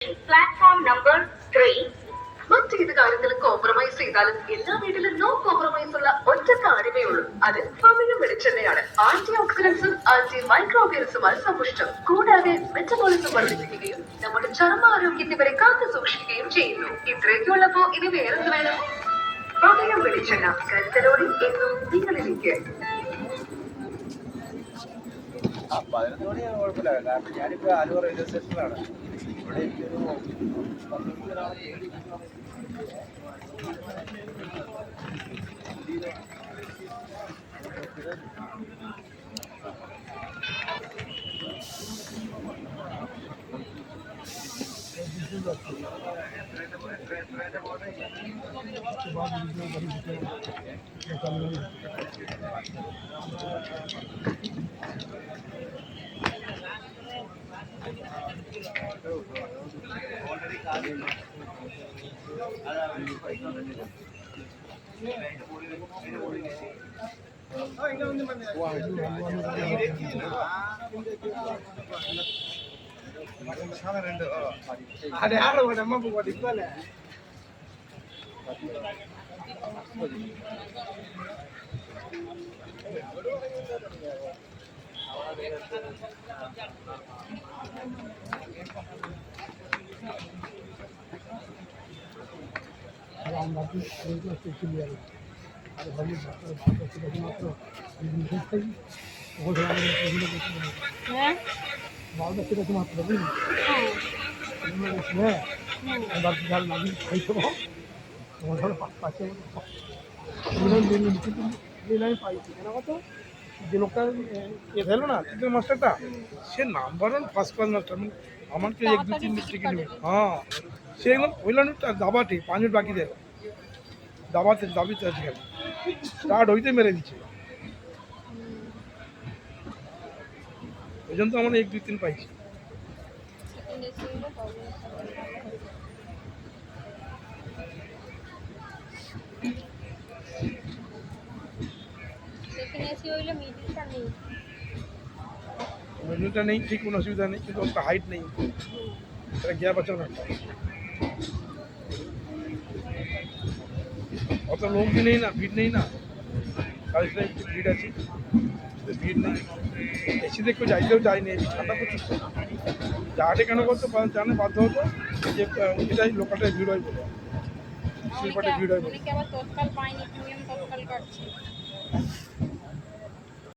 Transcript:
Platform number 3. മറ്റേത് കാര്യത്തിലും compromise ചെയ്താലും എല്ലാ വീട്ടിലും നോ കോംപ്രമൈസ് ഉള്ള ഒറ്റ കാര്യമേ ഉള്ളൂ. അത് ഫമിയ വെളിച്ചെണ്ണയാണ്. ആന്റി ഓക്സിഡൻസും ആന്റി മൈക്രോബിയൽസുമായി സമ്പുഷ്ടം. കൂടാതെ മെറ്റബോളിസം വർദ്ധിപ്പിക്കുകയും നമ്മുടെ ചർമ്മാരോഗ്യത്തെ വരെ കാത്തു സൂക്ഷിക്കുകയും ചെയ്യുന്നു. ഇത്രയൊക്കെ ഉള്ളപ്പോ ഇനി വേറെന്ത് വേണം? ഫമിയ വെളിച്ചെണ്ണ കരുതലോടെ എന്നും നിങ്ങളിലേക്ക്. 11 മണിയാണ് കുഴപ്പമില്ല. കാരണം ഞാനിപ്പോൾ ആലുവ റെയിൽവേ സ്റ്റേഷനിലാണ്. ഇവിടെ എനിക്കൊരു যে লোকটা এলো না চিকেন মাস্টারটা, সে number one first class master. মানে আমাকে 1 2 3 ডিস্ট্রিক্ট নেবে। হ্যাঁ, সে একদম ওইলাম দাবাতে 5 মিনিট বাকি দেয়, দাবিতে আছে খালি স্টার্ট হইতে মেরে দিচ্ছে। ওই জন্য তো আমরা 1 2 3 পাইছি। মিডলটা নেই, ঠিক কোনো অসুবিধা নেই, কিন্তু ওটা হাইট নেই, একটা গ্যাপ আছে না। অত লোক भी নেই না, ভিড় নেই না, কালকে একটু ভিড় আছে, ভিড় নেই। এসি দেখতে যাইতেও যায়নি, ঠান্ডা প্রচুর। যাহাটে কেন করতে জানে বাধ্য হতো যে এটাই লোকালটায় ভিড় হয় বলে, শিল্পটায় ভিড় হয় বলে।